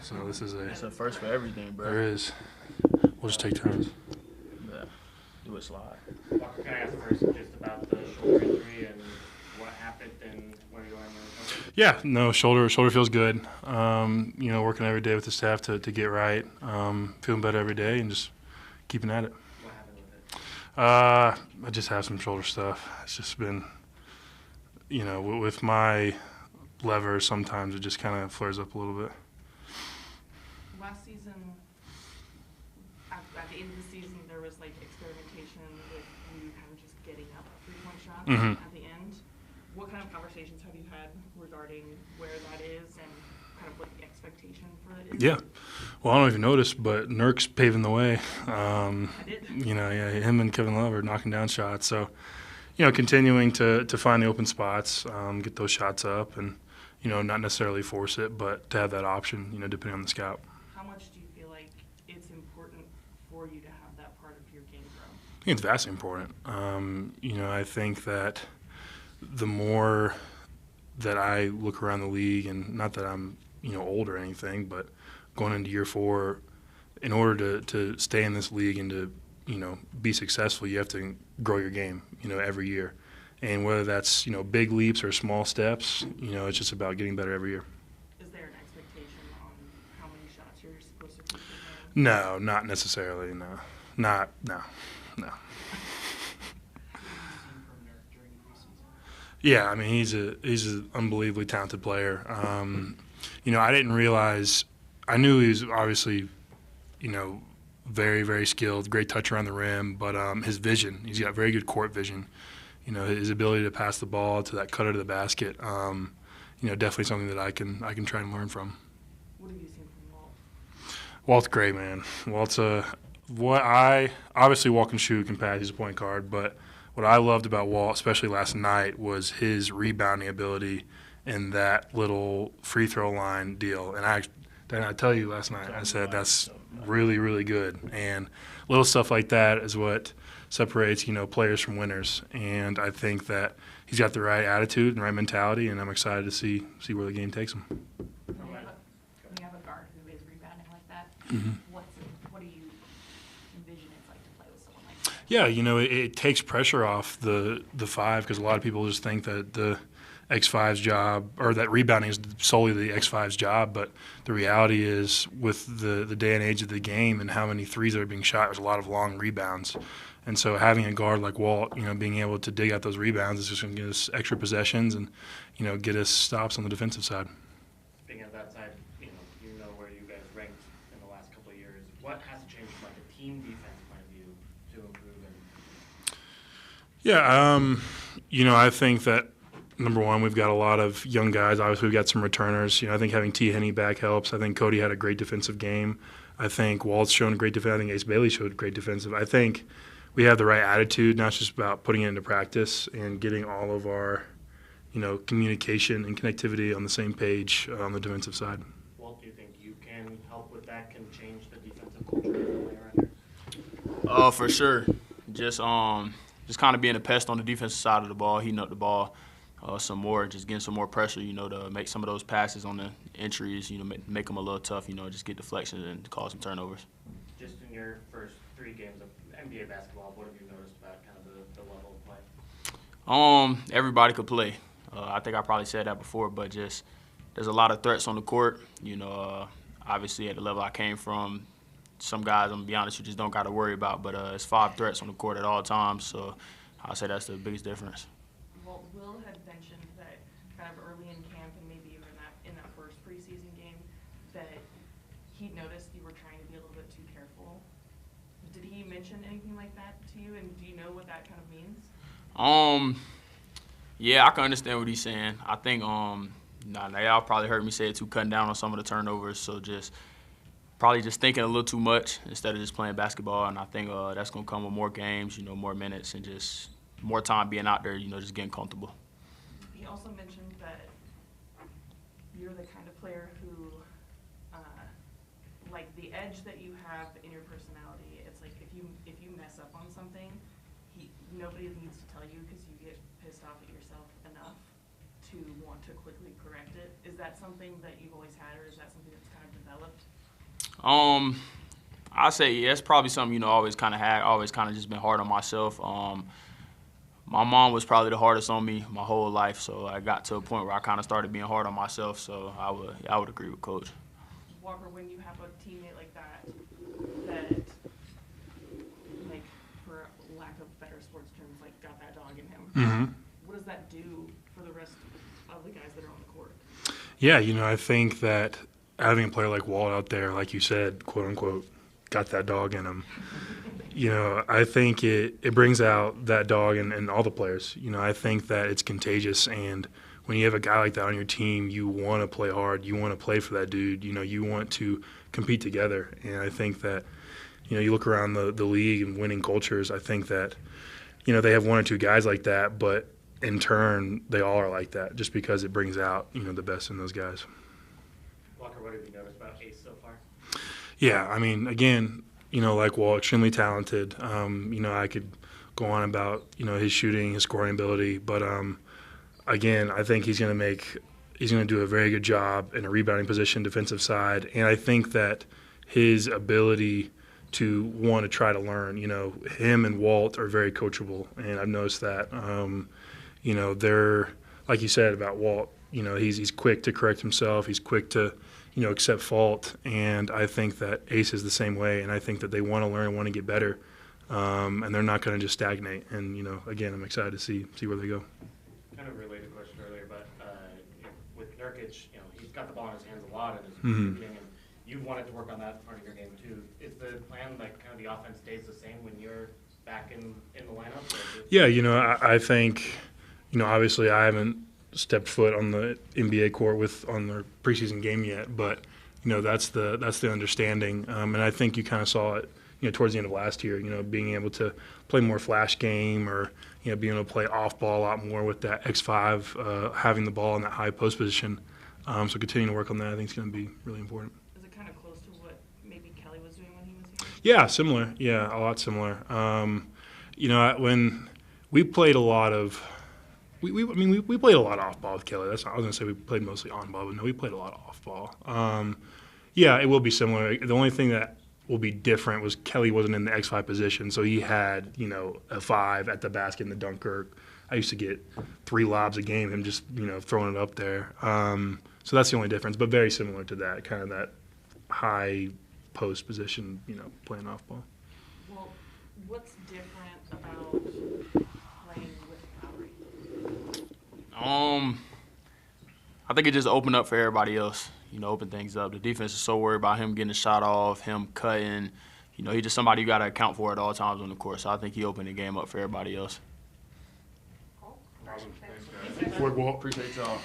So this is It's a first for everything, bro. There is. We'll just take turns. Yeah. Do a slide. Walker, can I ask first just about the shoulder injury and what happened and where you're going? Yeah, no, shoulder feels good. Working every day with the staff to get right. Feeling better every day and just keeping at it. What happened with it? I just have some shoulder stuff. It's just been, with my lever, sometimes it just kind of flares up a little bit. Last season, at the end of the season, there was like experimentation with you kind of just getting up 3-point shots at the end. What kind of conversations have you had regarding where that is and kind of what the expectation for it is? Yeah. Well, I don't know if you noticed, but Nurk's paving the way. I did. Him and Kevin Love are knocking down shots. So, continuing to find the open spots, get those shots up and, not necessarily force it, but to have that option, depending on the scout. How much do you feel like it's important for you to have that part of your game grow? I think it's vastly important. I think that the more that I look around the league, and not that I'm, old or anything, but going into year 4, in order to stay in this league and to, be successful, you have to grow your game, every year. And whether that's, big leaps or small steps, it's just about getting better every year. Is there an expectation on how many shots you're supposed to take? No, not necessarily, no. No. Yeah, I mean, he's an unbelievably talented player. I didn't realize – I knew he was obviously, very, very skilled, great touch around the rim, but his vision, he's got very good court vision. His ability to pass the ball to that cutter to the basket, definitely something that I can try and learn from. What have you seen from Walt? Walt's great, man. Walt's obviously Walt can shoot, can pass, he's a point guard, but what I loved about Walt, especially last night, was his rebounding ability in that little free throw line deal. And I tell you last night, I said that's really, really good. And little stuff like that is what separates, players from winners. And I think that he's got the right attitude and right mentality, and I'm excited to see where the game takes him. When you have a guard who is rebounding like that, what do you envision it's like to play with someone like that? Yeah, it takes pressure off the 5 because a lot of people just think that the X5's job or that rebounding is solely the X5's job, but the reality is with the day and age of the game and how many threes that are being shot, there's a lot of long rebounds. And so having a guard like Walt, being able to dig out those rebounds is just going to get us extra possessions and, get us stops on the defensive side. Speaking of that side, you know where you guys ranked in the last couple of years. What has to change from like a team defense point of view to improve? Yeah, I think that number one, we've got a lot of young guys. Obviously, we've got some returners. I think having T. Henney back helps. I think Cody had a great defensive game. I think Walt's shown a great defense. I think Ace Bailey showed great defensive. I think we have the right attitude, not just about putting it into practice and getting all of our, communication and connectivity on the same page on the defensive side. Walt, do you think you can help with that, can change the defensive culture around here? For sure. Just kind of being a pest on the defensive side of the ball, heating up the ball some more, just getting some more pressure, to make some of those passes on the entries, make them a little tough, just get deflections and cause some turnovers. Just in your first 3 games of NBA basketball, what have you noticed about kind of the level of play? Everybody could play. I think I probably said that before, but just there's a lot of threats on the court. Obviously at the level I came from, some guys, I'm going to be honest, you just don't got to worry about, but it's 5 threats on the court at all times, so I'll say that's the biggest difference. Well, Will had mentioned that kind of early in camp and maybe even in that first preseason game that he noticed you were trying to be a little bit too careful. Did he mention anything like that to you, and do you know what that kind of means? Yeah, I can understand what he's saying. I think y'all probably heard me say it too, cutting down on some of the turnovers, so just probably just thinking a little too much instead of just playing basketball, and I think that's going to come with more games, more minutes, and just more time being out there, just getting comfortable. He also mentioned that you're the kind of player who, like the edge that you have in your personality, it's like if you mess up on something, nobody needs to tell you because you get pissed off at yourself enough to want to quickly correct it. Is that something that you've always had, or is that something that's kind of developed I say yeah, it's probably something always kind of just been hard on myself. My mom was probably the hardest on me my whole life, so I got to a point where I kind of started being hard on myself. So I would agree with Coach. Walker, when you have a teammate like that, like, for lack of better sports terms, like, got that dog in him, what does that do for the rest of the guys that are on the court? Yeah, I think that having a player like Walt out there, like you said, quote unquote, got that dog in him. I think it brings out that dog in all the players. I think that it's contagious, and when you have a guy like that on your team, you want to play hard. You want to play for that dude. You want to compete together. And I think that, you look around the league and winning cultures, I think that, they have one or two guys like that, but in turn, they all are like that just because it brings out, the best in those guys. Walker, what have you noticed about Ace so far? Yeah, I mean, again, like Walt, extremely talented. I could go on about, his shooting, his scoring ability, but again, I think he's going to do a very good job in a rebounding position, defensive side, and I think that his ability to want to try to learn, him and Walt are very coachable, and I've noticed that. They're, like you said about Walt, he's quick to correct himself, he's quick to accept fault, and I think that Ace is the same way, and I think that they want to learn and want to get better, and they're not going to just stagnate. And again, I'm excited to see where they go. Kind of a related question earlier, but with Nurkic, he's got the ball in his hands a lot in his shooting, and you've wanted to work on that part of your game too. Is the plan that kind of the offense stays the same when you're back in the lineup? Yeah, I think, obviously I haven't stepped foot on the NBA court on the preseason game yet, but that's the understanding, and I think you kind of saw it towards the end of last year, being able to play more flash game, or being able to play off ball a lot more with that X5, having the ball in that high post position. So continuing to work on that, I think is going to be really important. Is it kind of close to what maybe Kelly was doing when he was here? Yeah, similar. Yeah, a lot similar. When we played a lot of We played a lot off ball with Kelly. I was going to say we played mostly on ball, but no, we played a lot off ball. Yeah, it will be similar. The only thing that will be different was Kelly wasn't in the X5 position, so he had a 5 at the basket in the dunker. I used to get 3 lobs a game, him just throwing it up there. So that's the only difference, but very similar to that, kind of that high post position, playing off ball. Well, what's different about playing with Lowry? I think it just opened up for everybody else. Open things up. The defense is so worried about him getting a shot off, him cutting. He's just somebody you got to account for at all times on the court. So I think he opened the game up for everybody else. Walt. Appreciate y'all.